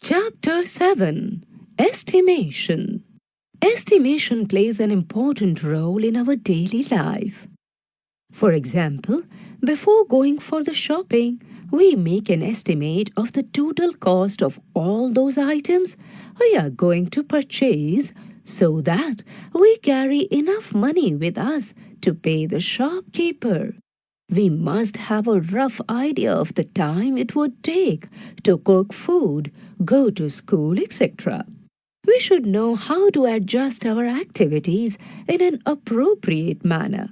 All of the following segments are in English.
Chapter 7 Estimation. Estimation plays an important role in our daily life. For example, before going for the shopping, we make an estimate of the total cost of all those items we are going to purchase so that we carry enough money with us to pay the shopkeeper. We must have a rough idea of the time it would take to cook food, go to school, etc. We should know how to adjust our activities in an appropriate manner.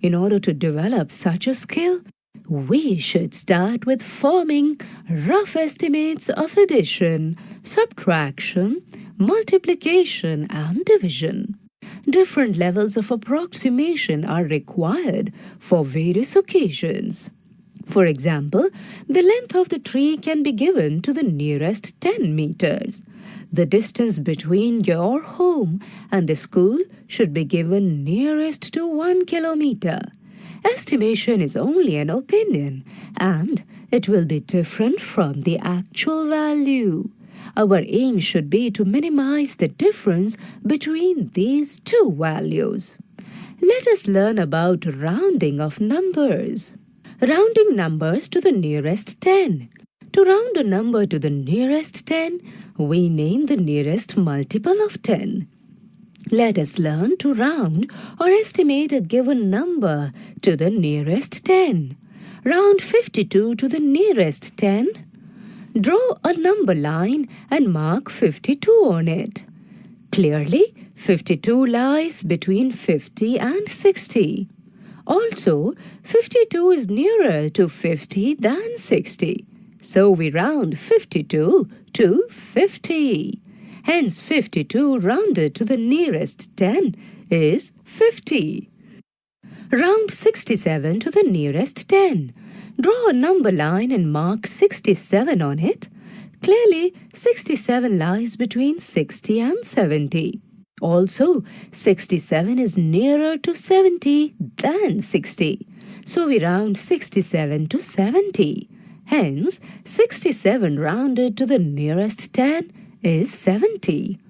In order to develop such a skill, we should start with forming rough estimates of addition, subtraction, multiplication, and division. Different levels of approximation are required for various occasions. For example, the length of the tree can be given to the nearest 10 meters. The distance between your home and the school should be given nearest to 1 kilometer. Estimation is only an opinion, and it will be different from the actual value. Our aim should be to minimize the difference between these two values. Let us learn about rounding of numbers. Rounding numbers to the nearest 10. To round a number to the nearest 10, we name the nearest multiple of 10. Let us learn to round or estimate a given number to the nearest 10. Round 52 to the nearest 10. Draw a number line and mark 52 on it. Clearly, 52 lies between 50 and 60. Also, 52 is nearer to 50 than 60. So we round 52 to 50. Hence, 52 rounded to the nearest 10 is 50. Round 67 to the nearest 10. Draw a number line and mark 67 on it. Clearly, 67 lies between 60 and 70. Also, 67 is nearer to 70 than 60. So we round 67 to 70. Hence, 67 rounded to the nearest 10 is 70.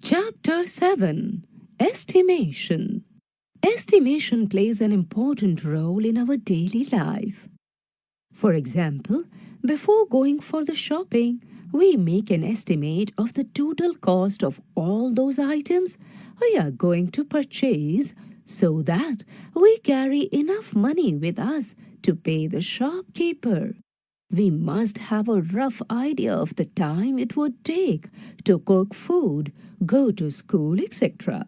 Chapter 7 Estimation. Estimation plays an important role in our daily life. For example, before going for the shopping, we make an estimate of the total cost of all those items we are going to purchase so that we carry enough money with us to pay the shopkeeper. We must have a rough idea of the time it would take to cook food, go to school, etc.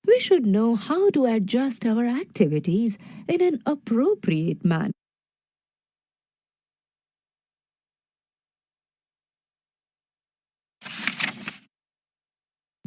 We should know how to adjust our activities in an appropriate manner.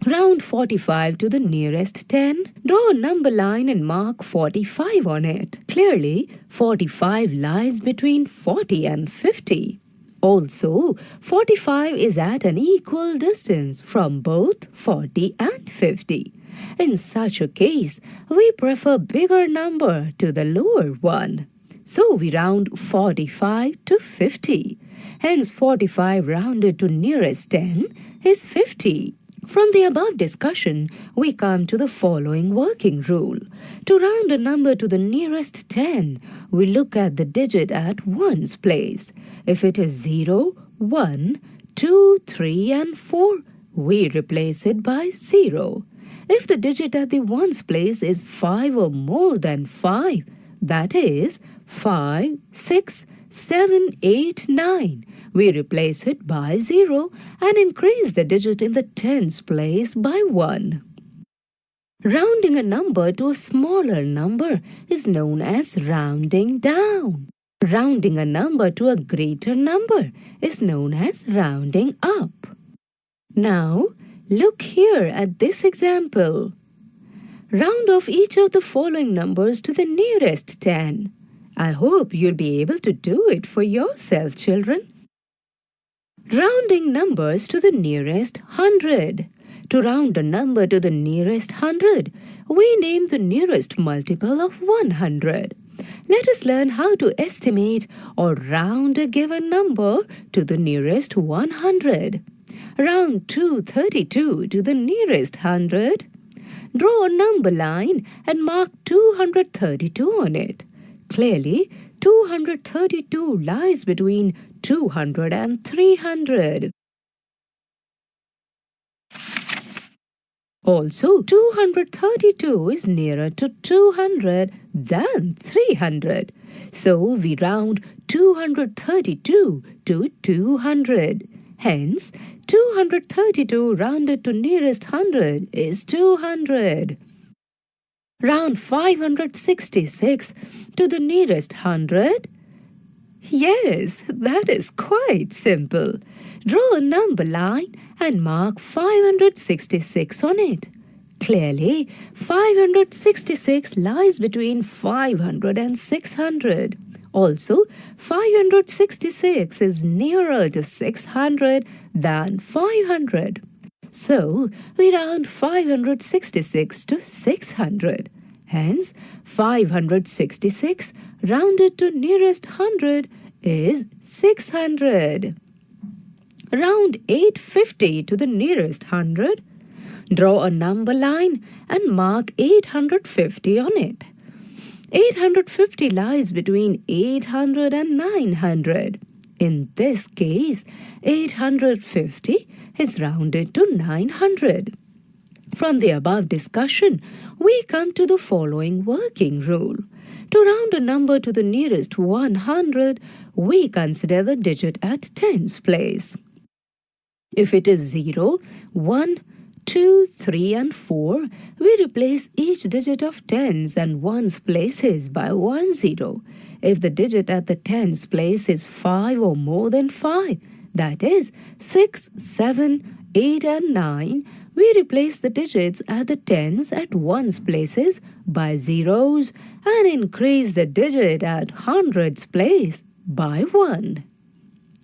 Round 45 to the nearest 10. Draw a number line and mark 45 on it. Clearly, 45 lies between 40 and 50. Also, 45 is at an equal distance from both 40 and 50. In such a case, we prefer bigger number to the lower one. So we round 45 to 50. Hence, 45 rounded to nearest 10 is 50. From the above discussion, we come to the following working rule. To round a number to the nearest 10, we look at the digit at ones place. If it is 0, 1, 2, 3, and 4, we replace it by 0. If the digit at the ones place is 5 or more than 5, that is 5, 6, 7, 8, 9, we replace it by 0 and increase the digit in the tens place by 1. Rounding a number to a smaller number is known as rounding down. Rounding a number to a greater number is known as rounding up. Now, look here at this example. Round off each of the following numbers to the nearest 10. I hope you'll be able to do it for yourself, children. Rounding numbers to the nearest 100. To round a number to the nearest 100, we name the nearest multiple of 100. Let us learn how to estimate or round a given number to the nearest 100. Round 232 to the nearest 100. Draw a number line and mark 232 on it. Clearly, 232 lies between 200 and 300. Also, 232 is nearer to 200 than 300. So, we round 232 to 200. Hence, 232 rounded to nearest 100 is 200. Round 566 to the nearest 100. Yes, that is quite simple. Draw a number line and mark 566 on it. Clearly, 566 lies between 500 and 600. Also, 566 is nearer to 600 than 500. So, we round 566 to 600. Hence, 566 rounded to nearest 100 is 600. Round 850 to the nearest 100. Draw a number line and mark 850 on it. 850 lies between 800 and 900. In this case, 850 is rounded to 900. From the above discussion, we come to the following working rule. To round a number to the nearest 100, we consider the digit at tens place. If it is 0, 1, 2, 3 and 4, we replace each digit of tens and ones places by 1 0. If the digit at the tens place is 5 or more than 5, that is 6, 7, 8 and 9, we replace the digits at the tens at ones places by zeros and increase the digit at hundreds place by 1.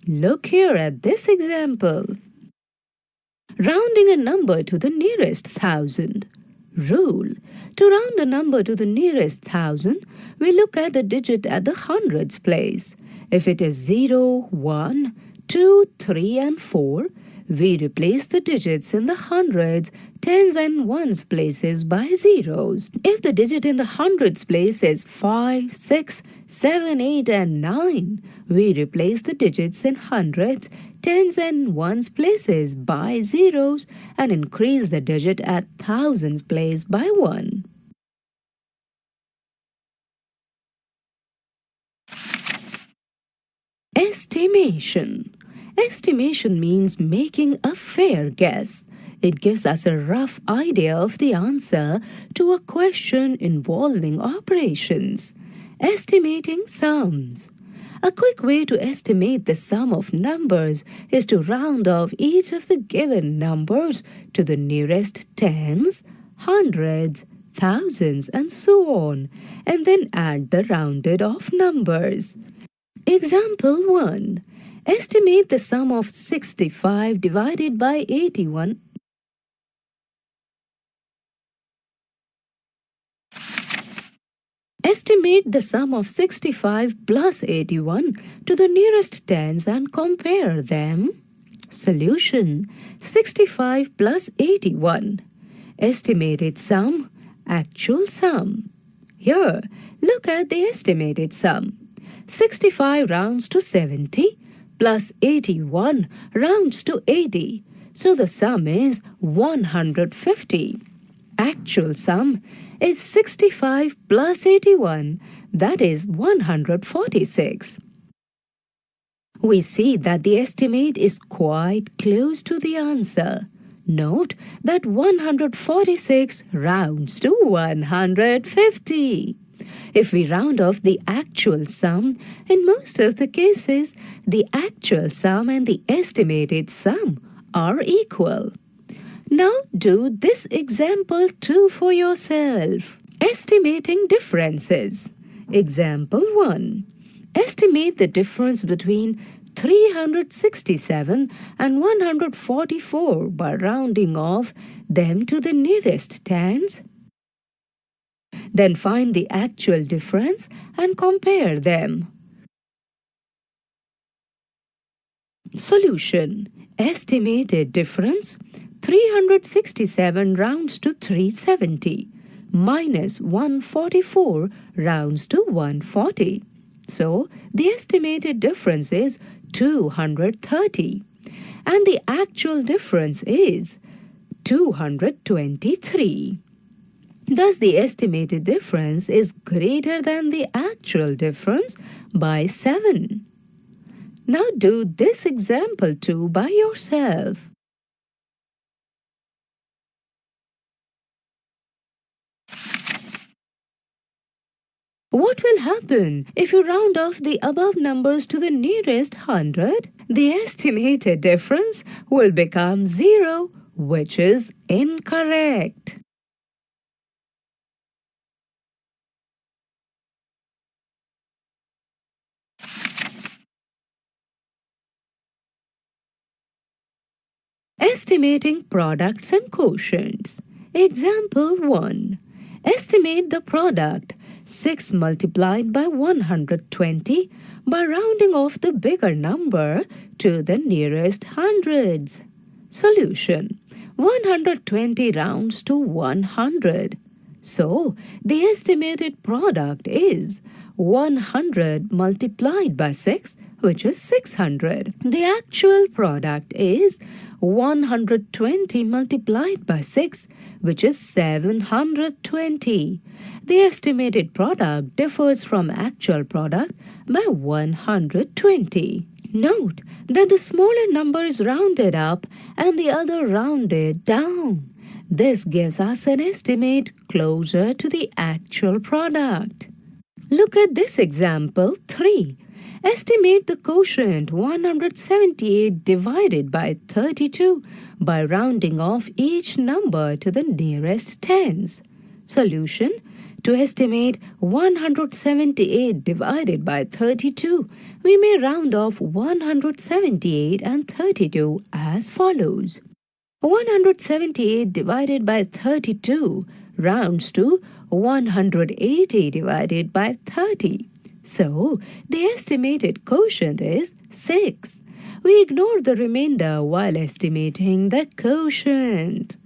Look here at this example. Rounding a number to the nearest 1,000. Rule. To round a number to the nearest 1,000, we look at the digit at the hundreds place. If it is 0, 1, 2, 3 and 4, we replace the digits in the hundreds, tens and ones places by zeros. If the digit in the hundreds place is 5, 6, 7, 8 and 9, we replace the digits in hundreds, tens and ones places by zeros and increase the digit at thousands place by 1. Estimation. Estimation means making a fair guess. It gives us a rough idea of the answer to a question involving operations. Estimating sums. A quick way to estimate the sum of numbers is to round off each of the given numbers to the nearest tens, hundreds, thousands, and so on, and then add the rounded off numbers. Example 1. Estimate the sum of 65 divided by 81. Estimate the sum of 65 plus 81 to the nearest tens and compare them. Solution. 65 plus 81. Estimated sum, actual sum. Here, look at the estimated sum. 65 rounds to 70 plus 81 rounds to 80. So the sum is 150. Actual sum is 65 plus 81, that is 146. We see that the estimate is quite close to the answer. Note that 146 rounds to 150. If we round off the actual sum, in most of the cases, the actual sum and the estimated sum are equal. Now do this example too for yourself. Estimating differences. Example 1. Estimate the difference between 367 and 144 by rounding off them to the nearest tens. Then find the actual difference and compare them. Solution. Estimated difference 367 rounds to 370 minus 144 rounds to 140. So the estimated difference is 230 and the actual difference is 223. Thus the estimated difference is greater than the actual difference by 7. Now do this example too by yourself. What will happen if you round off the above numbers to the nearest 100? The estimated difference will become 0, which is incorrect. Estimating products and quotients. Example 1. Estimate the product 6 multiplied by 120 by rounding off the bigger number to the nearest hundreds. Solution. 120 rounds to 100. So, the estimated product is 100 multiplied by 6, which is 600. The actual product is 120 multiplied by 6, which is 720. The estimated product differs from actual product by 120. Note that the smaller number is rounded up and the other rounded down. This gives us an estimate closer to the actual product. Look at this example 3. Estimate the quotient 178 divided by 32 by rounding off each number to the nearest tens. Solution. To estimate 178 divided by 32, we may round off 178 and 32 as follows. 178 divided by 32 rounds to 180 divided by 30. So, the estimated quotient is 6. We ignore the remainder while estimating the quotient.